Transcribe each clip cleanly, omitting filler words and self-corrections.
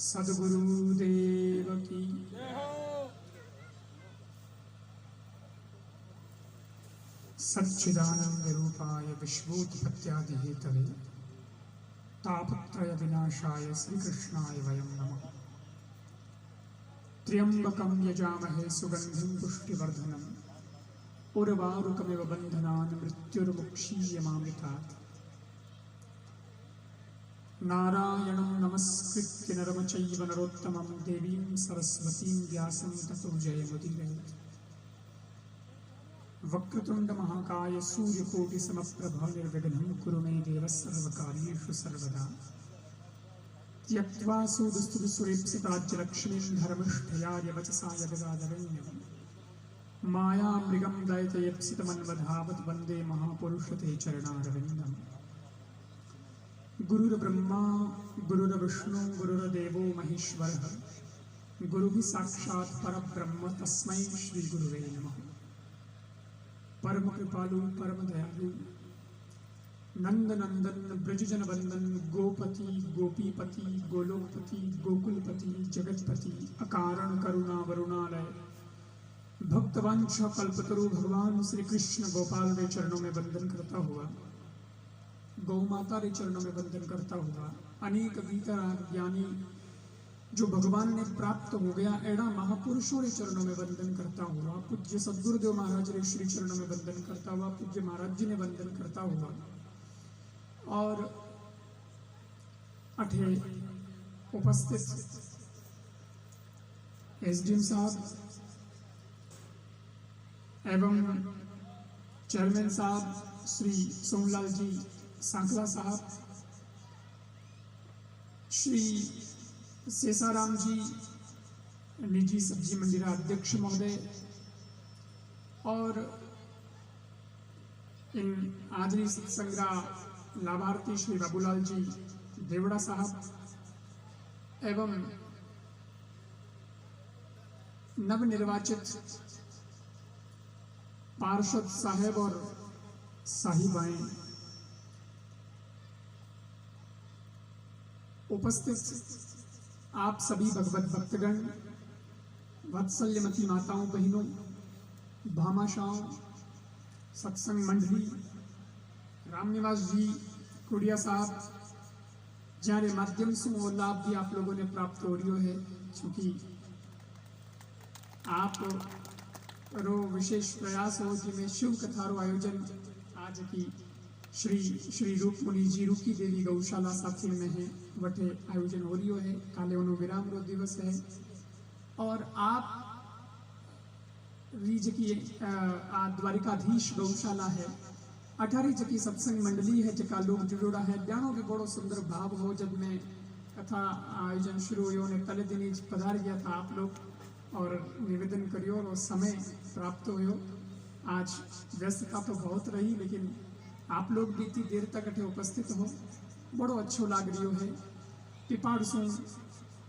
सद्गुरुदेव की। सच्चिदानंद रूपाय विश्वोत्पत्त्यादि हेतवे तापत्रय विनाशाय श्रीकृष्णाय वयं नमः। त्र्यंबकं यजामहे सुगंधिं पुष्टिवर्धनम् उर्वारुकमिव बन्धनान् मृत्युर्मुक्षीयमामृतात्। नारायणं नमस्कृत्य नरं चैव नरोत्तमं देवीं सरस्वतीं व्यासं ततो जयमुदीरयेत्। वक्रतुंड महाकाय सूर्यकोटि समप्रभ निर्विघ्नं कुरु मे देव सर्वकार्येषु सर्वदा। त्यक्त्वा सुदुस्तुतिसुरेप्सिताज्यलक्ष्मीं धर्मिष्ठया वचसा यदगादरण्यं मायामृगं दयतयेप्सितमन्वधावत् वन्दे महापुरुषते चरणारविन्दम्। गुरुर्ब्रह्मा गुरुर्विष्णु गुरुर्देवो महेश्वरः गुरुः साक्षात् परब्रह्म तस्मै श्रीगुरुवे नमः। परम कृपालु परम दयालु नंदनंदन ब्रजजन वंदन गोपति गोपीपति गोलोकपति गोकुलपति जगतपति अकारण करुणा वरुणालय भक्तवंश कल्पतरु भगवान श्री कृष्ण गोपाल के चरणों में वंदन करता हुआ, गौ माता के चरणों में वंदन करता हुआ, अनेक वीतराग ज्ञानी जो भगवान ने प्राप्त हो गया एड़ा महापुरुषों के चरणों में वंदन करता हुआ, पूज्य सद्गुरुदेव महाराज के श्री चरणों में वंदन करता हुआ, पूज्य महाराज जी ने वंदन करता हुआ और अठे उपस्थित एसडीएम साहब एवं चेयरमैन साहब श्री सोमलाल जी सांकला साहब, श्री शेषाराम जी निजी सब्जी मंडी अध्यक्ष महोदय और इन आदरी सत्संगा लाभार्थी श्री बाबूलाल जी देवड़ा साहब एवं नवनिर्वाचित पार्षद साहेब और साहिबाएं, उपस्थित आप सभी भगवत भक्तगण, वत्सल्यमती माताओं बहनों, भामाशाओं, सत्संग मंडली, रामनिवास जी कुड़िया साहब, जारे माध्यम से वो लाभ भी आप लोगों ने प्राप्त हो रही है, क्योंकि आप रो विशेष प्रयास हो जिनमें शिव कथारो आयोजन आज की श्री रूपमुनि जी रूकी देवी गौशाला साथी में है वटे आयोजन हो रही है। काले उन्हों विराम रो दिवस है और आप रीज की द्वारिकाधीश गौशाला है, 18 जकी सत्संग मंडली है जका लोग जुड़ोड़ा है। जानो भी बड़ो सुंदर भाव हो जब मैं कथा आयोजन शुरू हुई ने कल दिन पधार गया था आप लोग और निवेदन करियो और समय प्राप्त हो। आज व्यस्तता तो बहुत रही लेकिन आप लोग भी इतनी देर तक अठे उपस्थित हो, बड़ो अच्छो लाग रही है। पिपाड़ सो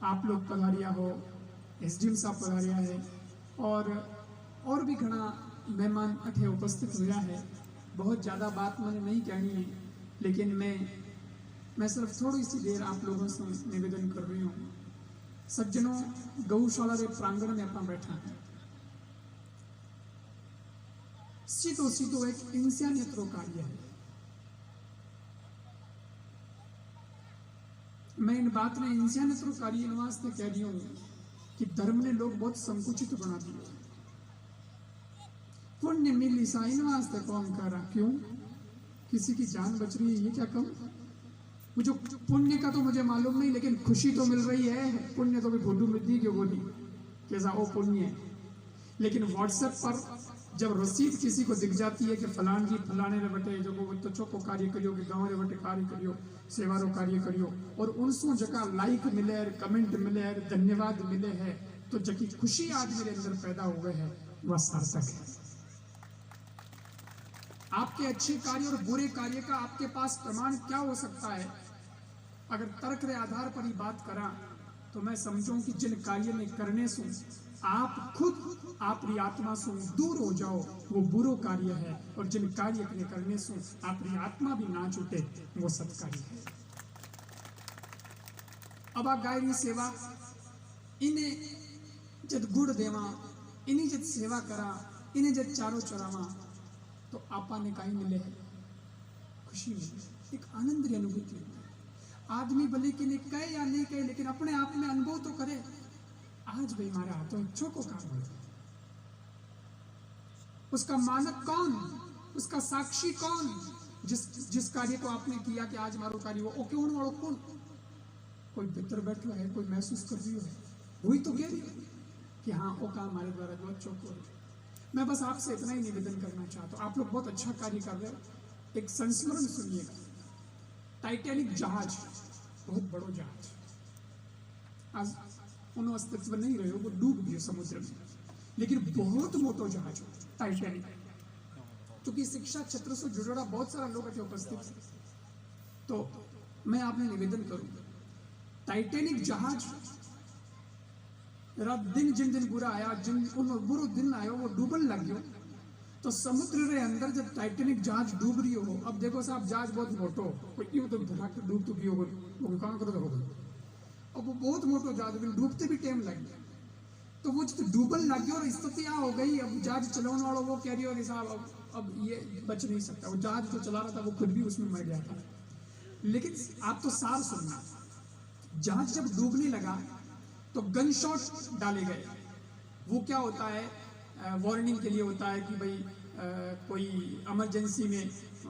आप लोग पधारिया हो, एसडीएम साहब पधारिया है और भी घना मेहमान अठे उपस्थित हुआ है। बहुत ज़्यादा बात मैंने नहीं कहनी है लेकिन मैं सिर्फ थोड़ी सी देर आप लोगों से निवेदन कर रही हूँ। सज्जनों, गौशाला के प्रांगण में अपना बैठा है, सीधो एक इंसानियत रो कार्य है। मैं इन बात में इंसानियत रो कार्य इन वास्ते कह रही हूँ कि धर्म ने लोग बहुत संकुचित बना दिया। पुण्य मिली सा इन वास्ते कौन कर रहा, क्यों? किसी की जान बच रही है, ये क्या कहूँ? मुझे पुण्य का तो मुझे मालूम नहीं लेकिन खुशी तो मिल रही है। पुण्य तो भी फोटो मिलती क्यों बोली कैसा वो पुण्य है। लेकिन व्हाट्सएप पर जब रसीद किसी को दिख जाती है कि फलान जी फलाने रे बटे जो वो तो चौको कार्य करियो कि गाँव रे बटे कार्य करियो, सेवारो कार्य करियो और उनसों जगह लाइक मिले है, कमेंट मिले है, धन्यवाद मिले है, तो जकी खुशी आज मेरे अंदर पैदा हो गए है वह सार्थक है। आपके अच्छे कार्य और बुरे कार्य का आपके पास प्रमाण क्या हो सकता है? अगर तर्क के आधार पर ही बात करा तो मैं समझूं कि जिन कार्य में करने से आप खुद आपकी आत्मा से दूर हो जाओ वो बुरो कार्य है, और जिन कार्य के करने से आपकी आत्मा भी ना छूटे वो सत्कार्य है। अब आ गायरी सेवा इन्हें जब गुड़ देवा, इन्हीं जब सेवा करा, इन्हें जब चारों चरावा, तो आपा ने कहीं मिले खुशी मिले, एक आनंद की अनुभूति होती है। आदमी भले कि नहीं कहे या नहीं कहे, लेकिन अपने आप में अनुभव तो करे, आज भाई हमारे हाथों इच्छों को काम हो। उसका मानक कौन, उसका साक्षी कौन, जिस कार्य को आपने किया कि आज हमारा कार्य वो क्यों वालों कौन, कोई भीतर बैठो है, कोई महसूस कर रही है, वही तो कह रही है कि हाँ वो काम हमारे द्वारा बहुत चौक हो। मैं बस आपसे इतना ही निवेदन करना चाहता हूँ, आप लोग बहुत अच्छा कार्य कर रहे हो। एक संस्मरण सुनिएगा, टाइटैनिक जहाज, बहुत बड़ो जहाज, आज उन्होंने अस्तित्व नहीं रहे, वो डूब गए समुद्र में, लेकिन बहुत मोटो जहाज टाइटैनिक। क्योंकि शिक्षा क्षेत्र से जुड़ा बहुत सारा लोग अच्छे उपस्थित हैं, तो मैं आपने निवेदन करूंगा, टाइटैनिक जहाज रात दिन जिन दिन बुरा आया, जिन उन बुरो दिन आयो वो डूबन लग गयो, तो समुद्र के अंदर जब टाइटैनिक जहाज डूब रही हो, अब देखो साहब जहाज बहुत मोटो, कोई यूं तो धड़ाक डूब तो गयो, वो कहाँ करो तो अब वो बहुत मोटो जहाज, डूबते भी टाइम लग गया, तो वो जो डूबन लग गया और स्थिति आ हो गई, अब जहाज चलाने वाला वो कह रही हो कि साहब अब ये बच नहीं सकता, वो जहाज जो चला रहा था वो खुद भी उसमें मर गया था। लेकिन आप तो सार सुनना, जहाज जब डूबने लगा तो गन शॉट डाले गए। वो क्या होता है, वार्निंग के लिए होता है कि भाई कोई इमरजेंसी में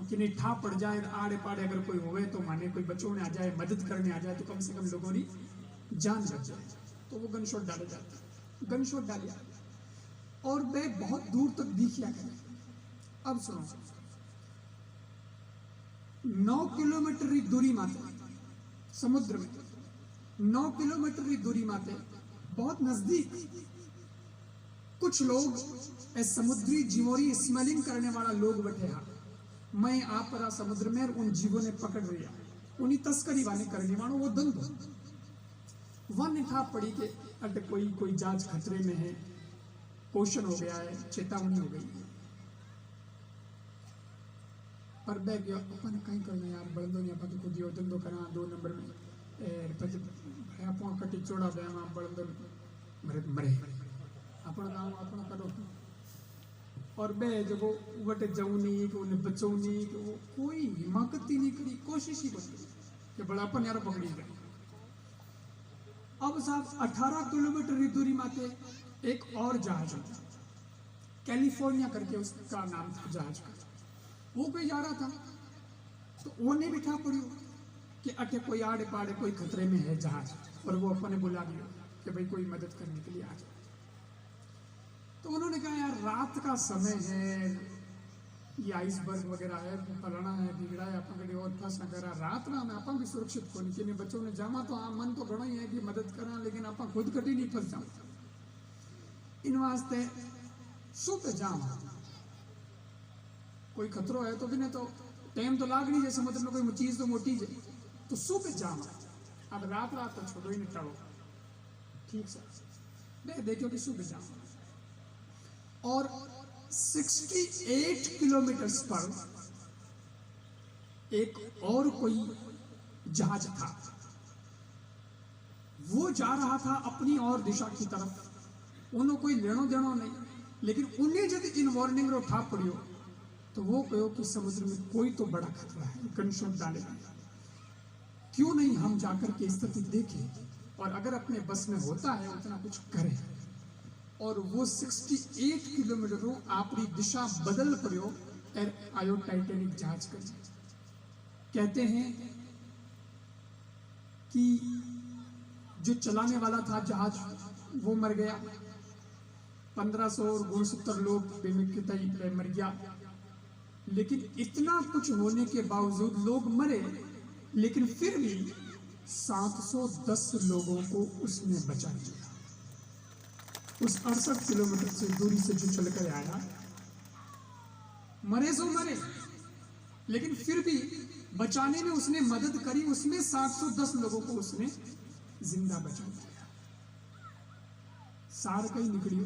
कि नहीं ठा पड़ जाए, आड़े पाड़े अगर कोई होवे तो माने कोई बचाने आ जाए, मदद करने आ जाए, तो कम से कम लोगों की जान बच जाए, तो वो गन शॉट डाले जाते हैं। गन शॉट डालिया और वे बहुत दूर तक दिखिया करें। अब सुनो, 9 किलोमीटर की दूरी माते समुद्र में, 9 किलोमीटर की दूरी माते बहुत नजदीक कुछ लोग समुद्री जीवोरी स्मेलिंग करने वाला लोग बैठे हैं। मैं आप पर समुद्र में उन जीवों ने पकड़ लिया, उन्हीं तस्करी वाले करने वालों वो दंड वन था पड़ी के अट कोई जहाज खतरे में है, क्वेश्चन हो गया है, चेतावनी हो गई है, पर बैग अपन कहीं करना यार, बड़ंदो नहीं अपन खुद ही धंधो करा 2 नंबर में आप कटी चोड़ा दे बड़ंदो मरे मरे अपन काम अपन करो, और बे जब वटे जाऊँ नहीं कि उन्हें बचाऊ नहीं, कि वो कोई हिमाकत ही नहीं करी, कोशिश ही बची कि बड़ा अपन यार पकड़ी गए। अब साहब 18 किलोमीटर की दूरी माते एक और जहाज होता, कैलिफोर्निया करके उसका नाम था जहाज का, वो कोई जा रहा था, तो वो नहीं बिठा पड़ी कि अटे कोई आड़े पाड़े कोई खतरे में है जहाज, और वो अपने बुला लिया कि भाई कोई मदद करने के लिए आ जाए। तो उन्होंने कहा यार रात का समय है, ये आइसबर्ग वगैरह है, फलाना है, बिगड़ा है, अपन कभी और फंस न करा, रात ना में अपन भी सुरक्षित को नहीं, बच्चों ने जामा तो हाँ मन तो घना ही है कि मदद करा, लेकिन अपन खुद कटी नहीं फंस जाऊँ, इन वास्ते सुबह जाम कोई खतरो है तो भी नहीं, तो टाइम तो लाग नहीं जाए समुद्र में, कोई चीज तो मोटी जाए, तो सुबह जाम, अब रात तो छोड़ो ही नहीं टाड़ो, ठीक सर देखो कि सुबह जाम। और 68 किलोमीटर पर एक और कोई जहाज था, वो जा रहा था अपनी और दिशा की तरफ, उन्होंने कोई लेनो देनो नहीं, लेकिन उन्हें जब इन वार्निंग रो ठा पड़ियो, तो वो कहो कि समुद्र में कोई तो बड़ा खतरा है, गनशॉट डाले, क्यों नहीं हम जाकर के स्थिति देखें और अगर अपने बस में होता है उतना कुछ करें। और वो 68 किलोमीटर अपनी दिशा बदल पड़ो आयो टाइटैनिक जहाज कर। कहते हैं कि जो चलाने वाला था जहाज वो मर गया, 1569 लोग बेमिकता मर गया, लेकिन इतना कुछ होने के बावजूद लोग मरे, लेकिन फिर भी 710 लोगों को उसने बचा लिया। उस 68 किलोमीटर से दूरी से जो चलकर आया, मरे सो मरे, लेकिन फिर भी बचाने में उसने मदद करी, उसमें 710 लोगों को उसने जिंदा बचा लिया। सार कहीं निकली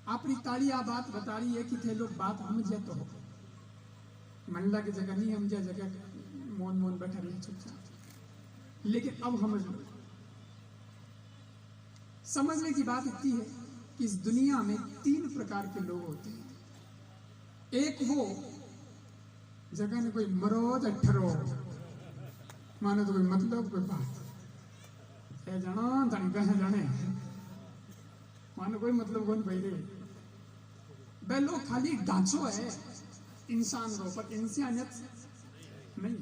अपनी ताली आ बात बता रही है कि थे लोग बात हम जय तो हो, मंडला की जगह नहीं हम जगह मौन मौन बैठा रही चुपचाप। लेकिन अब समझने की बात इतनी है कि इस दुनिया में 3 प्रकार के लोग होते हैं। एक वो जगह ने कोई मरोज अठरो माने तो कोई मतलब कोई बात ए जाना धन कहे जाने माने कोई मतलब कौन भाई रे बेलो खाली ढांचो है इंसान को, पर इंसानियत नहीं।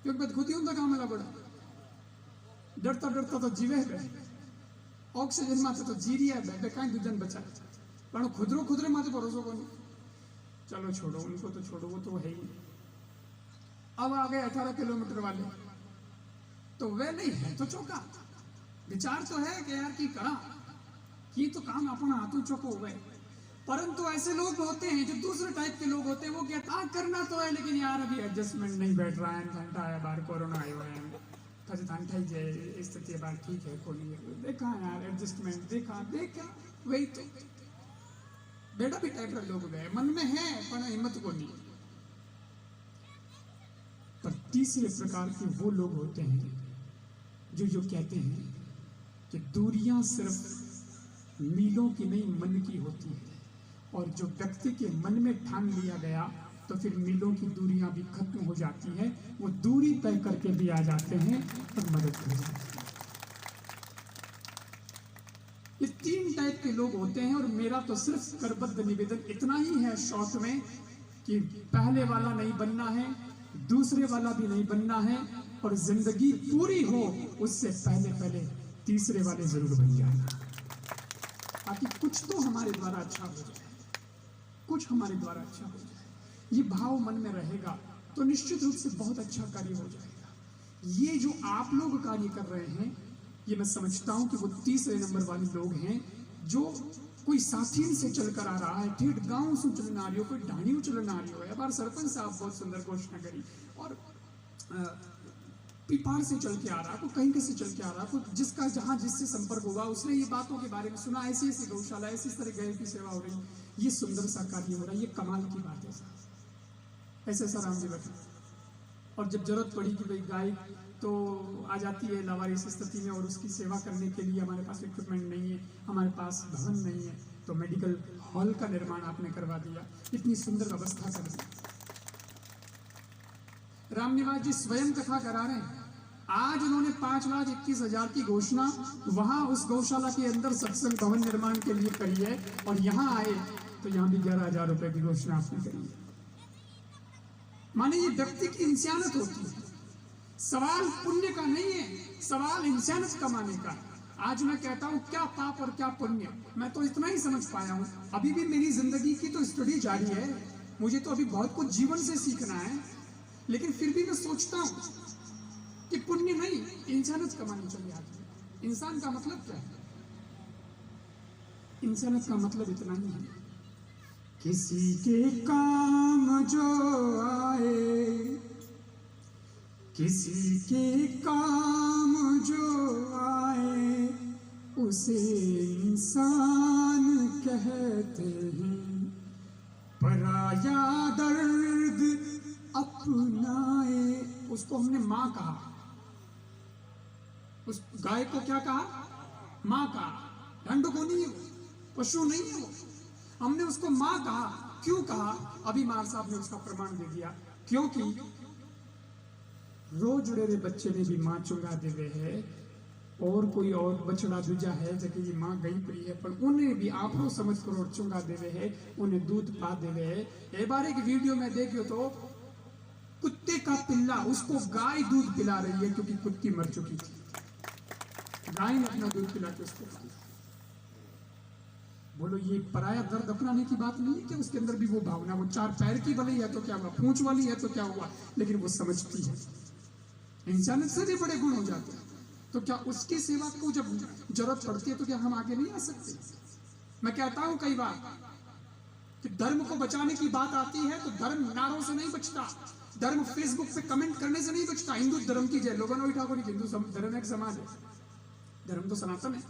क्योंकि बात खुद ही उनका काम लगा बड़ा डरता डरता तो जीवे है, ऑक्सीजन माथे तो जी रहा है, कहीं दूजन बचा पर खुदरे माथे भरोसा को नहीं। चलो छोड़ो उनको, तो छोड़ो, वो तो है ही। अब आ गए 18 किलोमीटर वाले, तो वे नहीं है तो चौका विचार तो है कि यार की करा ये तो काम अपना हाथों चौको हुए। परंतु ऐसे लोग होते हैं जो दूसरे टाइप के लोग होते हैं, वो कहता करना तो है लेकिन यार अभी एडजस्टमेंट नहीं बैठ रहा है, घंटा आया बाहर कोरोना आयो है स्थिति बार ठीक है कोई देखा यार एडजस्टमेंट देखा वही तो बेटा भी टाइप के लोग गए मन में है पर हिम्मत को नहीं। पर तीसरे प्रकार के वो लोग होते हैं जो कहते हैं कि दूरियां सिर्फ मीलों की नहीं मन की होती है, और जो व्यक्ति के मन में ठान लिया गया तो फिर मीलों की दूरियां भी खत्म हो जाती है, वो दूरी तय करके भी आ जाते हैं और मदद कर जाते हैं। ये 3 टाइप के लोग होते हैं, और मेरा तो सिर्फ करबद्ध निवेदन इतना ही है शॉर्ट में कि पहले वाला नहीं बनना है, दूसरे वाला भी नहीं बनना है, और जिंदगी पूरी हो उससे पहले तीसरे वाले जरूर बन जाना, ताकि कुछ तो हमारे द्वारा अच्छा हो जाए, कुछ हमारे द्वारा अच्छा हो जाए। ये भाव मन में रहेगा तो निश्चित रूप से बहुत अच्छा कार्य हो जाएगा। ये जो आप लोग कार्य कर रहे हैं, ये मैं समझता हूं कि वो तीसरे नंबर वाले लोग हैं, जो कोई साथी से चलकर आ रहा है, ठेठ गांव से चलना रही हो, कोई ढाणी चलना रही हो। बार सरपंच साहब बहुत सुंदर घोषणा करी, और पीपार से चल के आ रहा, कोई कहीं से चल के आ रहा, कोई जिसका जहां जिससे संपर्क होगा उसने ये बातों के बारे में सुना, ऐसी ऐसी गौशाला, ऐसी तरह गाय की सेवा हो रही, ये सुंदर सा कार्य हो रहा है, ये कमाल की बात है साहब। ऐसे राम जी बैठे, और जब जरूरत पड़ी कि भाई गाय तो आ जाती है लावारिस स्थिति में, और उसकी सेवा करने के लिए हमारे पास इक्विपमेंट नहीं है, हमारे पास भवन नहीं है, तो मेडिकल हॉल का निर्माण आपने करवा दिया, इतनी सुंदर व्यवस्था कर दी। रामनिवास जी स्वयं कथा करा रहे हैं, आज उन्होंने 5,21,000 की घोषणा वहां उस गौशाला के अंदर सत्संग भवन निर्माण के लिए करी है, और यहां आए तो यहां भी 11,000 रुपए की घोषणा आपने करी है। माने ये व्यक्ति की इंसानियत होती है, सवाल पुण्य का नहीं है, सवाल इंसानियत कमाने का। आज मैं कहता हूं क्या पाप और क्या पुण्य, मैं तो इतना ही समझ पाया हूं। अभी भी मेरी जिंदगी की तो स्टडी जारी है, मुझे तो अभी बहुत कुछ जीवन से सीखना है, लेकिन फिर भी मैं सोचता हूं कि पुण्य नहीं, इंसानियत कमानी चाहिए आदमी। इंसान का मतलब क्या है? इंसानियत का मतलब इतना ही है, किसी के काम जो आए, किसी के काम जो आए, उसे इंसान कहते हैं, पराया दर्द अपनाए। उसको हमने माँ कहा, उस गाय को क्या कहा? माँ कहा। ढंड को नहीं है वो, पशु नहीं है वो, हमने उसको माँ कहा। क्यों कहा? अभी मार साहब ने उसका प्रमाण दे दिया, क्योंकि रोज जुड़े बच्चे ने भी माँ चुंगा देवे है, और कोई और बछड़ा दूजा है जबकि ये माँ गई पड़ी है, पर उन्हें भी आपको समझ कर चुंगा देवे है, उन्हें दूध पा देवे है। एक बार एक वीडियो में देखियो तो कुत्ते का पिल्ला उसको गाय दूध पिला रही है, क्योंकि कुत्ती मर चुकी थी, गाय ने अपना दूध पिला के उसको पाला। बोलो ये पराया दर्द अपनाने की बात नहीं है कि उसके अंदर भी वो भावना, वो 4 पैर की भले है तो क्या हुआ, पूंछ वाली है तो क्या हुआ, लेकिन वो समझती है। इंसानियत से भी बड़े गुण हो जाते हैं, तो क्या उसकी सेवा को जब जरूरत पड़ती है तो क्या हम आगे नहीं आ सकते? मैं कहता हूं कई बार कि धर्म को बचाने की बात आती है तो धर्म नारों से नहीं बचता, धर्म फेसबुक पे कमेंट करने से नहीं बचता। हिंदू धर्म की जय, लोगों ने ठाकुर हिंदू धर्म एक समाज है, धर्म तो सनातन है।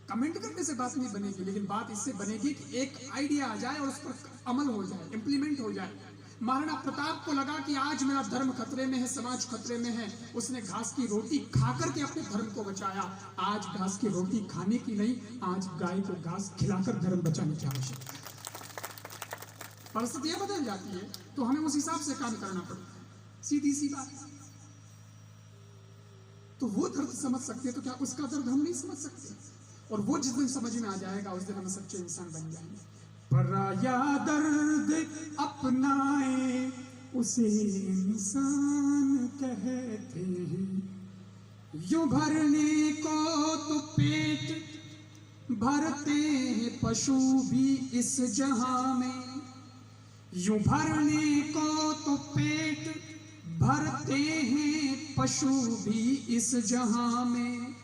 कमेंट करने से बात नहीं बनेगी, लेकिन बात इससे बनेगी कि एक आइडिया आ जाए और उस पर अमल हो जाए, इंप्लीमेंट हो जाए। महाराणा प्रताप को लगा कि आज मेरा धर्म खतरे में है, समाज खतरे में है। उसने घास की रोटी खा करके अपने धर्म को बचाया। आज घास की रोटी खाने की नहीं, आज गाय को घास खिलाकर धर्म बचाने की आवश्यकता है। परिस्थितियां बदल जाती है तो हमें उस हिसाब से काम करना पड़ता है, सीधी सी बात। तो वो दर्द समझ सकते हैं तो क्या उसका दर्द हम नहीं समझ सकते? और वो जिस दिन समझ में आ जाएगा उस दिन हम सच्चे इंसान बन जाएंगे। पराया दर्द अपनाए उसे इंसान कहते हैं। यूं भरने को तो पेट भरते हैं पशु भी इस जहां में। यूं भरने को तो पेट भरते हैं पशु भी इस जहां में।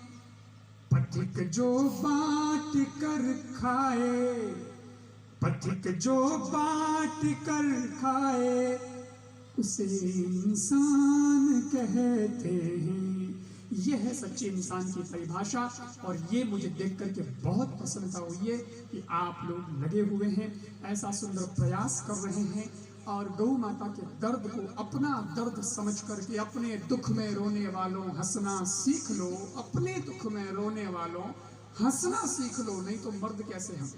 पथिक जो बांट कर खाए, पथिक जो बांट कर खाए उसे इंसान कहते हैं। यह है सच्चे इंसान की परिभाषा। और ये मुझे देख करके बहुत प्रसन्नता हुई है कि आप लोग लगे हुए हैं, ऐसा सुंदर प्रयास कर रहे हैं और गौ माता के दर्द को अपना दर्द समझ करके अपने दुख में रोने वालों हंसना सीख लो। अपने दुख में रोने वालों हंसना सीख लो, नहीं तो मर्द कैसे हम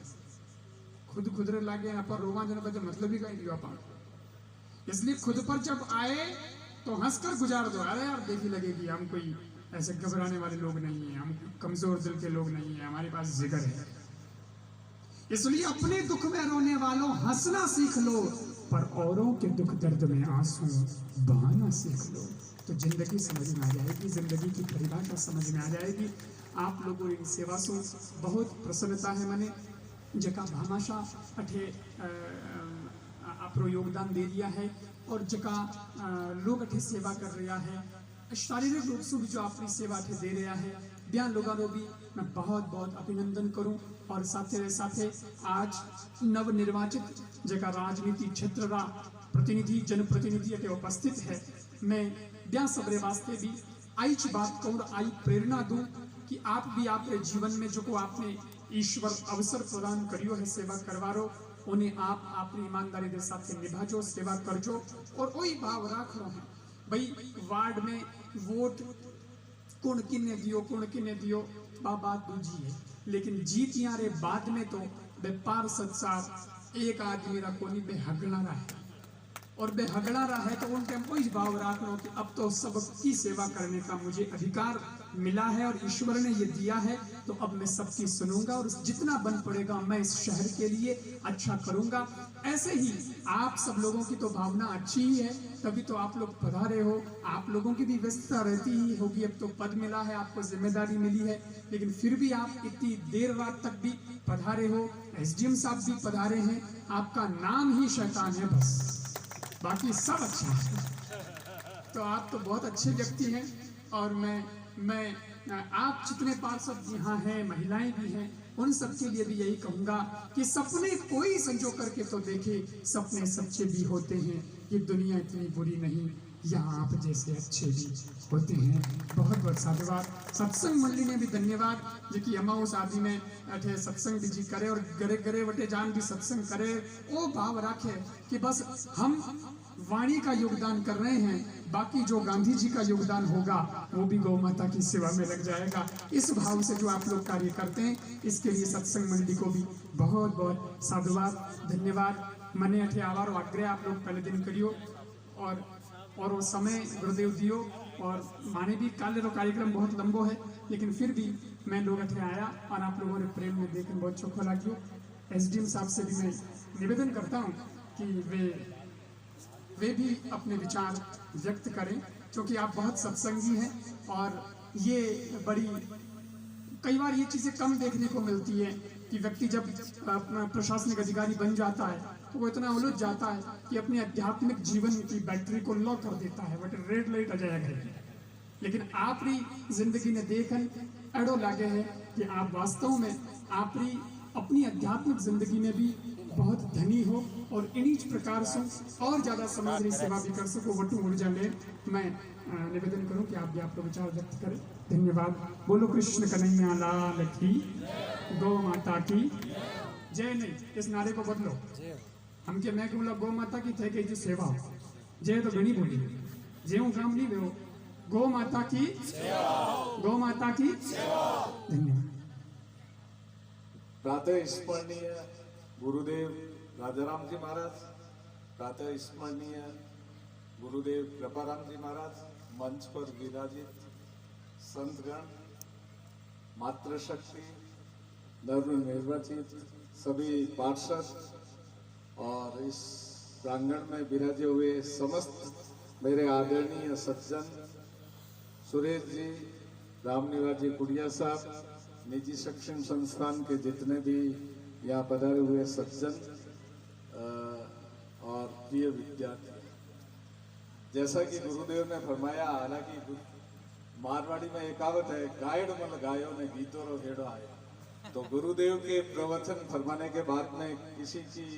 खुद खुदरे लागे पर रोवा जन बजे मतलब ही कहीं दियो अपन। इसलिए खुद पर जब आए तो हंसकर गुजार दो। अरे यार देखी लगेगी, हम कोई ऐसे घबराने वाले लोग नहीं है, हम कमजोर दिल के लोग नहीं है, हमारे पास जिगर है। इसलिए अपने दुख में रोने वालों हंसना सीख लो, पर औरों के दुख दर्द में आंसू बहाना सीख लो। तो जिंदगी समझ में आ जाएगी, जिंदगी की परिभाषा समझ में आ जाएगी। आप लोगों इन सेवा से बहुत प्रसन्नता है मने जका भामाशा अठे आपरो योगदान दे दिया है और जका लोग अठे सेवा कर रहा है, शारीरिक रूप से भी जो अपनी सेवा अठे दे रहा है, ब्यान लोगों को भी मैं बहुत बहुत अभिनंदन करूं। और साथे साथे आज नवनिर्वाचित जका राजनीति क्षेत्र का प्रतिनिधि जनप्रतिनिधि अठे उपस्थित है, मैं ब्याह सबरे वास्ते भी आई बात कहूँ, आई प्रेरणा दूं कि आप भी आपके जीवन में जो को आपने ईश्वर अवसर प्रदान करियो है सेवा करवारो, उन्हें आप अपनी ईमानदारी के साथ निभाजो, सेवा करजो। और वही भाव राख लो है भाई वार्ड में वोट कौन किन्ने दियो बात दूजी है, लेकिन जीत यारे बाद में तो व्यापार सत्सार एक आदमी रा कोनी बेहगड़ा रहा है और बेहगड़ा रहा है तो उनके वही भाव राख लो कि अब तो सबकी सेवा करने का मुझे अधिकार मिला है और ईश्वर ने ये दिया है, तो अब मैं सबकी सुनूंगा और जितना बन पड़ेगा मैं इस शहर के लिए अच्छा करूंगा। ऐसे ही आप सब लोगों की तो भावना अच्छी ही है, तभी तो आप लोग पधारे हो। आप लोगों की भी व्यस्तता रहती ही होगी, अब तो पद मिला है, आपको जिम्मेदारी मिली है, लेकिन फिर भी आप इतनी देर रात तक भी पधारे हो। एसडीएम साहब भी पधारे हैं, आपका नाम ही शैतान है बस, बाकी सब अच्छा है। तो आप तो बहुत अच्छे व्यक्ति हैं और मैं आप जितने पार्षद यहाँ हैं, महिलाएं भी हैं, उन सबके लिए भी यही कहूंगा कि सपने कोई संजो करके तो देखे, सपने सच्चे भी होते हैं। ये दुनिया इतनी बुरी नहीं, यहाँ आप जैसे अच्छे भी होते हैं। बहुत बहुत साधुवाद। सत्संग मंडली में भी धन्यवाद जो कि अमा उस आदि में अठे सत्संग भी जी करे और गरे गरे वटे जान भी सत्संग करे। वो भाव रखे कि बस हम वाणी का योगदान कर रहे हैं, बाकी जो गांधी जी का योगदान होगा वो भी गौ माता की सेवा में लग जाएगा। इस भाव से जो आप लोग कार्य करते हैं, इसके लिए सत्संग मंडली को भी बहुत बहुत साधुवाद, धन्यवाद। मने अठे आवारो आग्रह आप लोग पहले दिन करियो और वो समय गुरुदेव दियो। और माने भी काले रो कार्यक्रम बहुत लंबो है, लेकिन फिर भी मैं लोग अठे आया और आप लोगों ने प्रेम में देखकर बहुत चोखो लगियो। एसडीएम साहब से भी मैं निवेदन करता हूँ कि वे भी अपने विचार व्यक्त करें, क्योंकि आप बहुत सत्संगी हैं और ये बड़ी कई बार ये चीज़ें कम देखने को मिलती है कि व्यक्ति जब अपना प्रशासनिक अधिकारी बन जाता है तो वो इतना उलझ जाता है कि अपने आध्यात्मिक जीवन की बैटरी को लॉक कर देता है, बट रेड लाइट आ जाएगा। लेकिन आपरी जिंदगी ने देखन एड़ो लागे है कि आप वास्तव में आपरी अपनी आध्यात्मिक जिंदगी में भी बहुत धनी हो और इन्हीं प्रकार से और ज्यादा समाज सेवा भी कर सको। वटू ऊर्जा ले मैं निवेदन करूं कि आप भी आपको विचार व्यक्त करें। धन्यवाद। बोलो कृष्ण कन्हैया लाल की, गौ माता की जय। नहीं, इस नारे को बदलो। हम के मैं कहूँ गौ माता की थे के जो सेवा जे तो घनी बोली जे हूँ काम नहीं वो गौ माता की सेवा, गौ माता की सेवा। धन्यवाद। प्रातः स्मरणीय गुरुदेव राजाराम जी महाराज, प्रातः स्मरणीय गुरुदेव कृपाराम जी महाराज, मंच पर विराजित संतगण, मातृशक्ति, नवनिर्वाचित सभी पार्षद और इस प्रांगण में विराजे हुए समस्त मेरे आदरणीय सज्जन, सुरेश जी, रामनिवास जी कुड़िया साहब, निजी शिक्षण संस्थान के जितने भी यहाँ पधारे हुए सज्जन और प्रिय विद्यार्थी, जैसा कि गुरुदेव ने फरमाया, हालांकि मारवाड़ी में एक कहावत है, गायड़ मल गायो ने गीतों रो हेड़ो आया। तो गुरुदेव के प्रवचन फरमाने के बाद में किसी की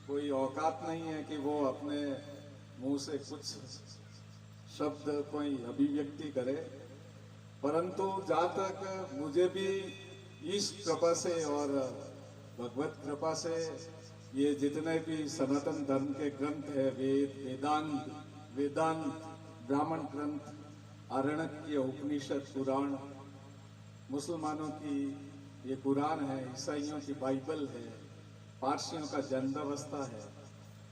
कोई औकात नहीं है कि वो अपने मुंह से कुछ शब्द कोई अभिव्यक्ति करे, परंतु जहाँ तक मुझे भी इस कृपा से और भगवत कृपा से ये जितने भी सनातन धर्म के ग्रंथ है, वेदांत, ब्राह्मण ग्रंथ, आरण्यक, उपनिषद, पुराण, मुसलमानों की ये कुरान है, ईसाइयों की बाइबल है, पारसियों का जन्मावस्था है,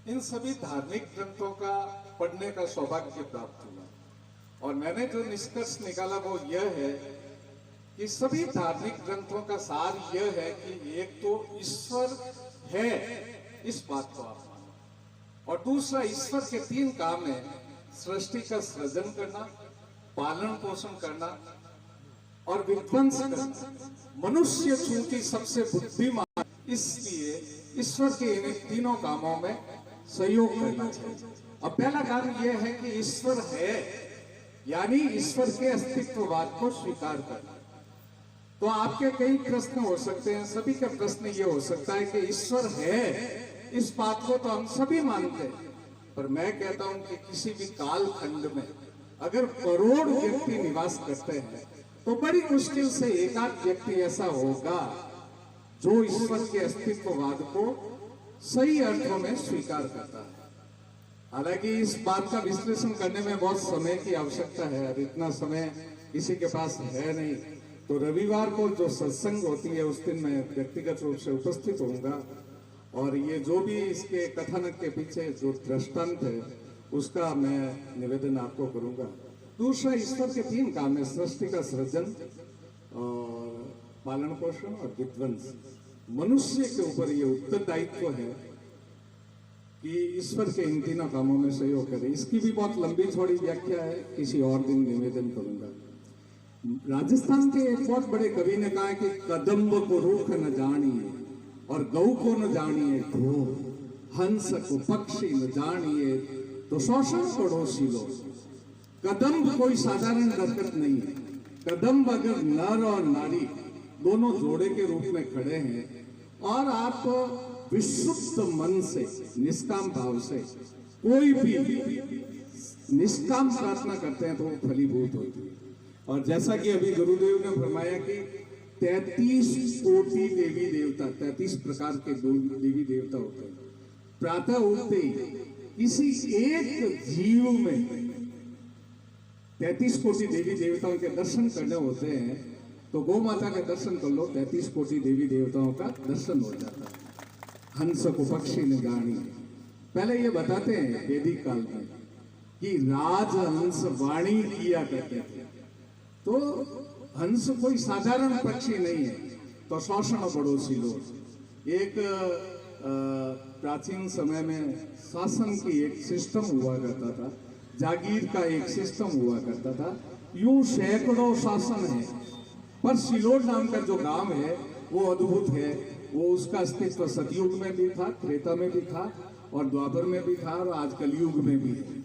इन सभी धार्मिक ग्रंथों का पढ़ने का सौभाग्य प्राप्त हुआ। और मैंने जो निष्कर्ष निकाला वो यह है कि सभी धार्मिक ग्रंथों का सार यह है कि एक तो ईश्वर है, इस बात को आप मानो, और दूसरा ईश्वर के 3 काम है, सृष्टि का सृजन करना, पालन पोषण करना और विध्वंस करना। मनुष्य चूंकि सबसे बुद्धिमान, इसलिए ईश्वर के इन 3 कामों में सहयोग करना चाहिए। अब पहला काम यह है कि ईश्वर है, यानी ईश्वर के अस्तित्ववाद को स्वीकार करना। तो आपके कई प्रश्न हो सकते हैं, सभी का प्रश्न ये हो सकता है कि ईश्वर है, इस बात को तो हम सभी मानते हैं, पर मैं कहता हूं कि किसी भी काल खंड में अगर करोड़ व्यक्ति निवास करते हैं तो बड़ी मुश्किल से एकाध व्यक्ति ऐसा होगा जो ईश्वर के अस्तित्ववाद को सही अर्थों में स्वीकार करता है। हालांकि इस बात का विश्लेषण करने में बहुत समय की आवश्यकता है, और इतना समय किसी के पास है नहीं। तो रविवार को जो सत्संग होती है उस दिन मैं व्यक्तिगत रूप से उपस्थित होऊंगा, और ये जो भी इसके कथानक के पीछे जो दृष्टांत है उसका मैं निवेदन आपको करूंगा। दूसरा, ईश्वर के 3 काम है, सृष्टि का सृजन और पालन पोषण और विध्वंस। मनुष्य के ऊपर ये उत्तरदायित्व है कि ईश्वर के इन 3 कामों में सहयोग करे। इसकी भी बहुत लंबी थोड़ी व्याख्या है, किसी और दिन निवेदन करूंगा। राजस्थान के एक बहुत बड़े कवि ने कहा कि कदम्ब को रूख न जानिए और गौ को न जानिए ढोर, हंस को पक्षी न जानिए तो शोषण पड़ोसी लो। कदम्ब कोई साधारण दरकत नहीं है। कदम्ब अगर नर और नारी दोनों जोड़े के रूप में खड़े हैं और आप विशुद्ध मन से, निष्काम भाव से कोई भी निष्काम प्रार्थना करते हैं तो वो फलीभूत होती है। और जैसा कि अभी गुरुदेव ने फरमाया कि 33 कोटि देवी देवता, 33 प्रकार के देवी देवता होते हैं। प्रातः उठते ही किसी एक जीव में 33 कोटि देवी देवताओं के दर्शन करने होते हैं, तो गौ माता के दर्शन कर लो, 33 कोटि देवी देवताओं का दर्शन हो जाता है। हंस को पक्षी ने गानी, पहले ये बताते हैं वैदिक काल में कि राजहंस वाणी किया करते थे। तो हंस कोई साधारण पक्षी नहीं है, तो शोषण पड़ोसी लोग। एक प्राचीन समय में शासन की एक सिस्टम हुआ करता था, जागीर का एक सिस्टम हुआ करता था। यूं सैकड़ों शासन है, पर सिलोड नाम का जो गांव है वो अद्भुत है। वो उसका अस्तित्व सतयुग में भी था, त्रेता में भी था, और द्वापर में भी था, और आज कलयुग में भी है।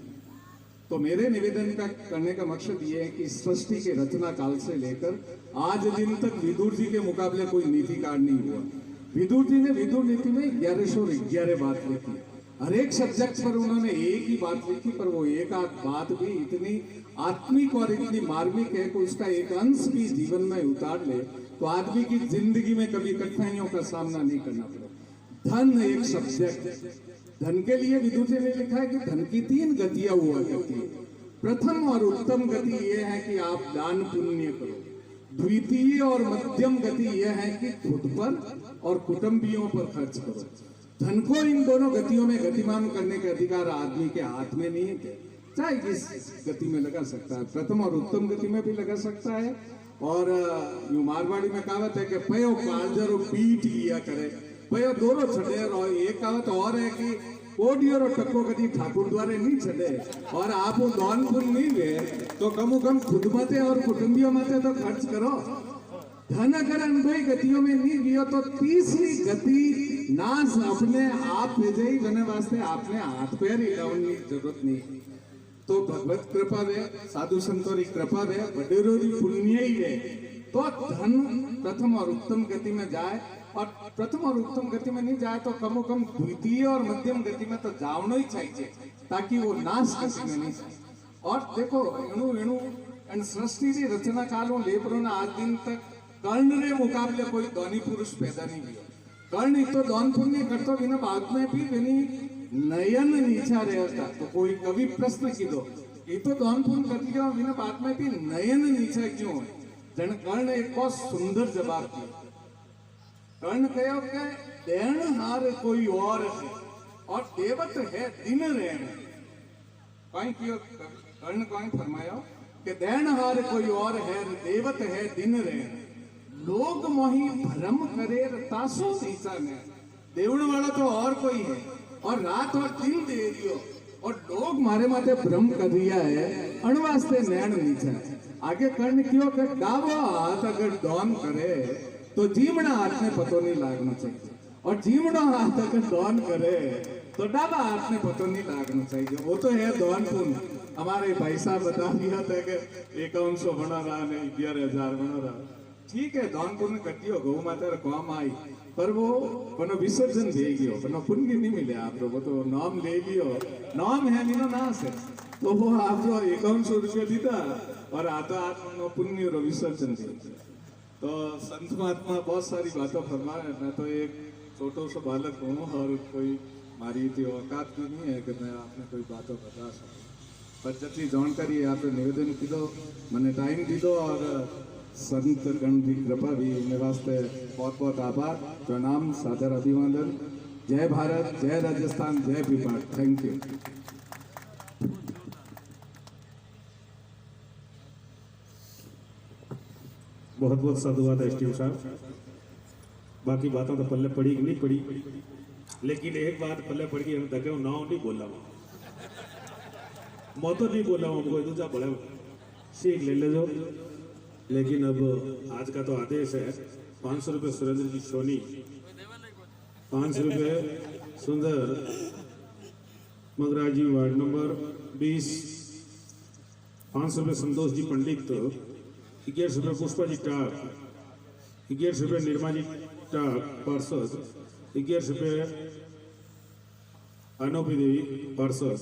तो मेरे निवेदन का करने का मकसद ये है कि सृष्टि के रचना काल से लेकर आज दिन तक विदुर जी के मुकाबले कोई नीतिकार नहीं हुआ। विदुर जी ने विदुर नीति में 1111 बात लिखी, हर एक सब्जेक्ट पर उन्होंने एक ही बात लिखी, पर वो एक आध बात भी इतनी आत्मिक और इतनी मार्मिक है कि उसका एक अंश भी जीवन में उतार ले तो आदमी की जिंदगी में कभी कठिनाइयों का सामना नहीं करना पड़े। धन एक सब्जेक्ट, धन के लिए विदुर जी ने लिखा है कि धन की 3 गतियां हुआ करती है। प्रथम और उत्तम गति यह है कि आप दान पुण्य करो। द्वितीय और मध्यम गति यह है कि खुद पर और कुटुंबियों पर खर्च करो। धन को इन दोनों गतियों में गतिमान करने का अधिकार आदमी के हाथ में नहीं है, चाहे किस गति में लगा सकता है। प्रथम और उत्तम गति में भी लगा सकता है। और यूं मारवाड़ी में कहावत है कि पयो कालजर पीट लिया करे, पयो दोनों छड़े। और एक कहावत और है कि कोडियो और टक्को कदी ठाकुर द्वारे नहीं छड़े। और आप वो दान पुण्य नहीं वे तो कम खुद मते और कुटुंबियों मते तो खर्च करो। धन अगर अनुभवी गतियों में नहीं गयो तो तीसरी गति नाश अपने आप भेजे ही बने वास्ते आपने हाथ पैर हिलाने की जरूरत नहीं। तो भगवत कृपा वे, साधु संतों की कृपा वे, वडेरों की पुण्य ही वे, तो धन प्रथम और उत्तम गति में जाए। और प्रथम और उत्तम गति में नहीं जाए तो कम द्वितीय और मध्यम गति में तो जावना ही चाहिए, ताकि वो नाश गति में नहीं जाए। और देखो एणु सृष्टि की रचना कालों लेपरों आज दिन तक कर्ण रे मुकाबले कोई धनी पुरुष पैदा नहीं हुआ। कर्ण एक तो दान पुण्य करतो बिना बाद में भी विनी नयन नीचा रहता। तो कोई कवि प्रश्न कीधो ये तो दान पुण्य करती गया बिना बाद में भी नयन नीचा क्यों है? जन कर्ण एक बहुत सुंदर जवाब दिया। कर्ण कहो के देण हार कोई और है और देवत है दिन रहन। कहीं क्यों कर्ण कहीं फरमाया कि देण हार कोई और है देवत है दिन रहन। लोग मोही भ्रम करे तासो नीचा ने। देवण वाला तो और कोई है और रात और दिन दे दियो और लोग मारे माथे भ्रम कर दिया है अणवास्ते नैन नीचा है। आगे कर्ण क्यों कर डाबो हाथ अगर दान करे तो जीवना हाथ में पतो नहीं लागना चाहिए। और जीवना हाथ अगर दान करे तो डाबा हाथ में पतो नहीं लागना चाहिए। वो तो है दान पुण्य। हमारे भाई साहब बता दिया था कि 5100 बना रहा नहीं 11,000 बना रहा। ठीक है दान पुण्य करती हो गौ माता काम आई पर वो कोनो विसर्जन दे गयो कोनो पुण्य नहीं मिले। आप लोगों तो नाम ले लियो, नाम है मीनो नाश है। तो वो आप जो 5100 रुपया दीता और आता आत्मा पुण्य और विसर्जन दिया। तो संत महात्मा बहुत सारी बातों फरमाए। मैं तो एक छोटो सा बालक हूँ और कोई मारी थी औकात भी नहीं है कि मैं आपने कोई बातों बता सकूँ। पर जितनी जानकारी आप निवेदन की दो मैंने टाइम दी दो और संत गण की कृपा भी मेरे वास्ते बहुत बहुत आभार, प्रणाम, सादर अभिवादन। जय भारत, जय राजस्थान, जय विपाट। Thank you. बहुत बहुत साधुवाद एसटीएम साहब। बाकी बातों तो पल्ले पड़ी कि नहीं पड़ी, लेकिन एक बात पल्ले पड़ गई। हम दगे नाव नहीं बोला मैं तो नहीं बोला हूँ कोई दूसरा बड़ा सीख ले लो। लेकिन अब आज का तो आदेश है 500 रुपये सुरेंद्र जी सोनी, 500 रुपये सुंदर मगराज जी वार्ड नंबर 20, 500 रुपये संतोष जी पंडित, 1100 रुपये पुष्पा जी टाक, 1100 रुपये निर्मा जी टाक पार्षद, 1100 रुपये अनोपी देवी पार्षद,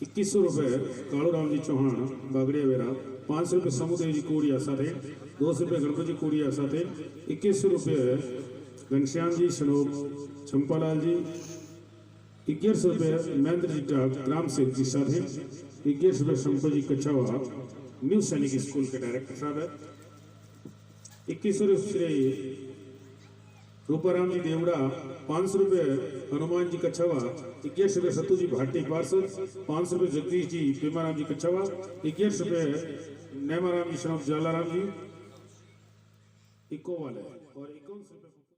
2100 रुपये कालूराम जी चौहान बागड़िया वेरा, 500 रुपये समुदेव जी कोड़िया साथे, 200 रुपये गणपति जी कोड़िया साथे, 2100 रुपये घनश्याम जी सनोब चंपालाल जी, 1100 रुपये महेंद्र जी टाक राम सिंह जी साथे, 1100 रुपये शंकर जी कछावा न्यू सैनिक स्कूल के डायरेक्टर साहब है, 2100 रुपये श्री रूपाराम जी देवड़ा, 500 रुपये हनुमान जी कछावा, 1100 रुपये सतु जी भाटी पार्षद, 500 रुपये जगदीश जी भीमाराम जी कछावा, 1100 रुपये नेमाराम जी शनौफ जालाराम जी इको वाले और 51 रुपये